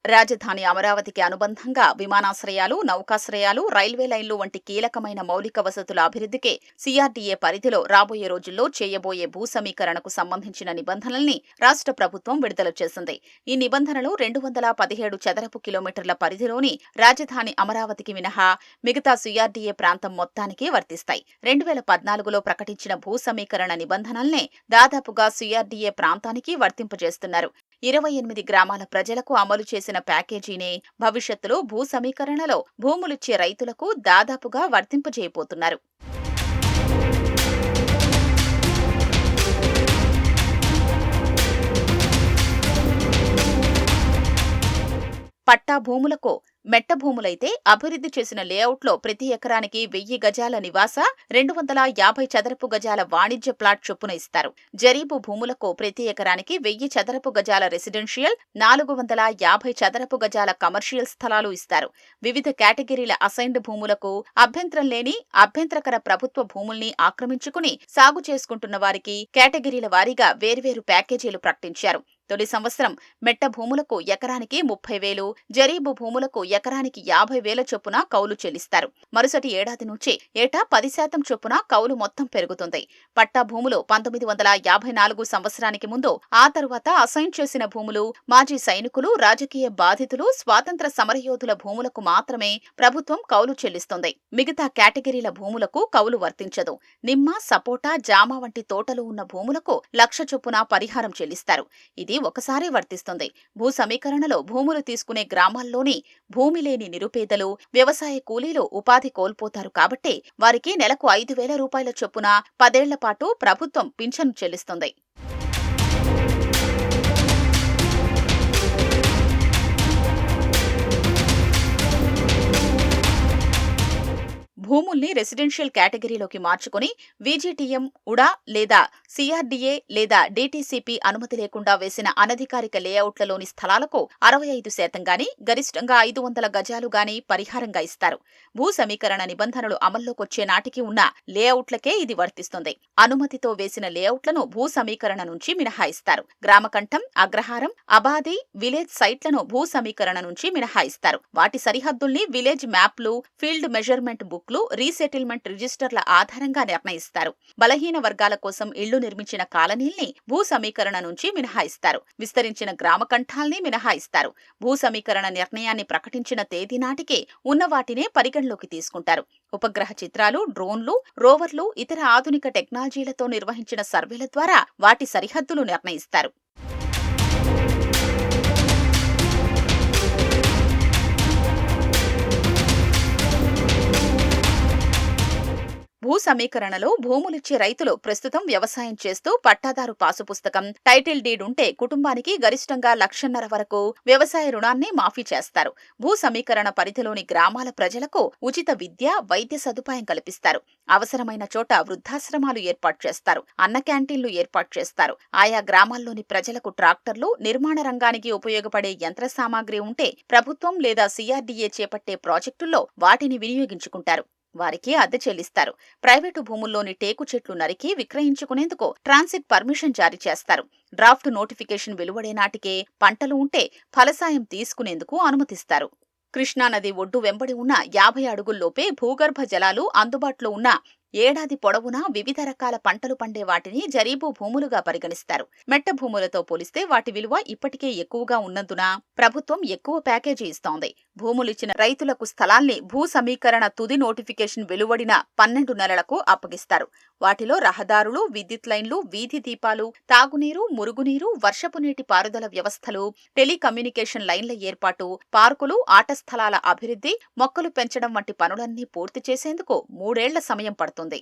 రాజధాని అమరావతికి అనుబంధంగా విమానాశ్రయాలు, నౌకాశ్రయాలు, రైల్వే లైన్లు వంటి కీలకమైన మౌలిక వసతుల అభివృద్ధికే సీఆర్డీఏ పరిధిలో రాబోయే రోజుల్లో చేయబోయే భూ సమీకరణకు సంబంధించిన నిబంధనల్ని రాష్ట్ర ప్రభుత్వం విడుదల చేసింది. ఈ నిబంధనలు 217 చదరపు కిలోమీటర్ల పరిధిలోని రాజధాని అమరావతికి మినహా మిగతా సీఆర్డీఏ ప్రాంతం మొత్తానికి వర్తిస్తాయి. 2014లో ప్రకటించిన భూ సమీకరణ నిబంధనల్నే దాదాపుగా సీఆర్డీఏ ప్రాంతానికి వర్తింపజేస్తున్నారు. 28 గ్రామాల ప్రజలకు అమలు చేసిన ప్యాకేజీనే భవిష్యత్తులో భూ సమీకరణలో భూములిచ్చే రైతులకు దాదాపుగా వర్తింపజేయబోతున్నారు. పట్టా భూములకు మెట్ట భూములైతే అభివృద్ధి చేసిన లేఅవుట్లో ప్రతి ఎకరానికి 1000 గజాల నివాస, 250 చదరపు గజాల వాణిజ్య ప్లాట్ చొప్పున ఇస్తారు. జరీబు భూములకు ప్రతి ఎకరానికి 1000 చదరపు గజాల రెసిడెన్షియల్, 450 చదరపు గజాల కమర్షియల్ స్థలాలు ఇస్తారు. వివిధ కేటగిరీల అసైన్డ్ భూములకు అభ్యంతరం లేని అభ్యంతరకర ప్రభుత్వ భూముల్ని ఆక్రమించుకుని సాగు చేసుకుంటున్న వారికి కేటగిరీల వారీగా వేర్వేరు ప్యాకేజీలు ప్రకటించారు. తొలి సంవత్సరం మెట్ట భూములకు ఎకరానికి 30,000, జరీబు భూములకు ఎకరానికి 50,000 చొప్పున కౌలు చెల్లిస్తారు. మరుసటి ఏడాది నుంచి ఏటా 10% చొప్పున కౌలు మొత్తం పెరుగుతుంది. పట్టా భూములు 1954 సంవత్సరానికి ముందు, ఆ తరువాత అసైన్ చేసిన భూములు, మాజీ సైనికులు, రాజకీయ బాధితులు, స్వాతంత్ర సమరయోధుల భూములకు మాత్రమే ప్రభుత్వం కౌలు చెల్లిస్తుంది. మిగతా కేటగిరీల భూములకు కౌలు వర్తించదు. నిమ్మ, సపోటా, జామ వంటి తోటలు ఉన్న భూములకు 1,00,000 చొప్పున పరిహారం చెల్లిస్తారు. ఇది ఒకసారి వర్తిస్తుంది. భూ సమీకరణలో భూములు తీసుకునే గ్రామాల్లోని భూమి లేని నిరుపేదలు, వ్యవసాయ కూలీలు ఉపాధి కోల్పోతారు కాబట్టి వారికి నెలకు 5,000 రూపాయల చొప్పున 10 ఏళ్ల పాటు ప్రభుత్వం పింఛను చెల్లిస్తుంది. భూముల్ని రెసిడెన్షియల్ కేటగిరీలోకి మార్చుకుని వీజీటీఎం, ఉడా లేదా సీఆర్డీఏ లేదా డీటీసీపీ అనుమతి లేకుండా వేసిన అనధికారిక లేఅవుట్లలోని స్థలాలకు 65% గాని, గరిష్టంగా 500 గజాలు గాని పరిహారంగా ఇస్తారు. భూ సమీకరణ నిబంధనలు అమల్లోకొచ్చే నాటికి ఉన్న లేఅవుట్లకే ఇది వర్తిస్తుంది. అనుమతితో వేసిన లేఅవుట్లను భూ సమీకరణ నుంచి మినహాయిస్తారు. గ్రామకంఠం, అగ్రహారం, అబాది, విలేజ్ సైట్లను భూ సమీకరణ నుంచి మినహాయిస్తారు. వాటి సరిహద్దుల్ని విలేజ్ మ్యాప్లు, ఫీల్డ్ మెజర్మెంట్ బుక్లు, రీసెటిల్మెంట్ రిజిస్టర్ల ఆధారంగా నిర్ణయిస్తారు. బలహీన వర్గాల కోసం ఇళ్లు నిర్మించిన కాలనీల్ని భూ సమీకరణ నుంచి మినహాయిస్తారు. విస్తరించిన గ్రామకంఠాల్ని మినహాయిస్తారు. భూ సమీకరణ నిర్ణయాన్ని ప్రకటించిన తేదీ నాటికే ఉన్న వాటినే పరిగణలోకి తీసుకుంటారు. ఉపగ్రహ చిత్రాలు, డ్రోన్లు, రోవర్లు, ఇతర ఆధునిక టెక్నాలజీలతో నిర్వహించిన సర్వేల ద్వారా వాటి సరిహద్దులు నిర్ణయిస్తారు. భూ సమీకరణలో భూములిచ్చే రైతులు ప్రస్తుతం వ్యవసాయం చేస్తూ పట్టాదారు పాసు పుస్తకం, టైటిల్ డీడ్ ఉంటే కుటుంబానికి గరిష్టంగా 1,50,000 వరకు వ్యవసాయ రుణాన్ని మాఫీ చేస్తారు. భూ సమీకరణ పరిధిలోని గ్రామాల ప్రజలకు ఉచిత విద్య, వైద్య సదుపాయం కల్పిస్తారు. అవసరమైన చోట వృద్ధాశ్రమాలు ఏర్పాటు చేస్తారు. అన్న క్యాంటీన్లు ఏర్పాటు చేస్తారు. ఆయా గ్రామాల్లోని ప్రజలకు ట్రాక్టర్లు, నిర్మాణ రంగానికి ఉపయోగపడే యంత్ర సామాగ్రి ఉంటే ప్రభుత్వం లేదా సీఆర్డీఏ చేపట్టే ప్రాజెక్టుల్లో వాటిని వినియోగించుకుంటారు. వారికి అద్దె చెల్లిస్తారు. ప్రైవేటు భూముల్లోని టేకు చెట్లు నరికి విక్రయించుకునేందుకు ట్రాన్సిట్ పర్మిషన్ జారీ చేస్తారు. డ్రాఫ్ట్ నోటిఫికేషన్ వెలువడే నాటికే పంటలు ఉంటే ఫలసాయం తీసుకునేందుకు అనుమతిస్తారు. కృష్ణానది ఒడ్డు వెంబడి ఉన్న 50 అడుగుల్లోపే భూగర్భ జలాలు అందుబాటులో ఉన్న ఏడాది పొడవునా వివిధ రకాల పంటలు పండే వాటిని జరీబు భూములుగా పరిగణిస్తారు. మెట్ట భూములతో పోలిస్తే వాటి విలువ ఇప్పటికే ఎక్కువగా ఉన్నందున ప్రభుత్వం ఎక్కువ ప్యాకేజీ ఇస్తోంది. భూములిచ్చిన రైతులకు స్థలాల్ని భూ సమీకరణ తుది నోటిఫికేషన్ వెలువడిన 12 నెలలకు అప్పగిస్తారు. వాటిలో రహదారులు, విద్యుత్ లైన్లు, వీధి దీపాలు, తాగునీరు, మురుగునీరు, వర్షపు నీటి పారుదల వ్యవస్థలు, టెలికమ్యూనికేషన్ లైన్ల ఏర్పాటు, పార్కులు, ఆట స్థలాల అభివృద్ధి, మొక్కలు పెంచడం వంటి పనులన్నీ పూర్తి చేసేందుకు 3 ఏళ్ల సమయం పడుతుంది.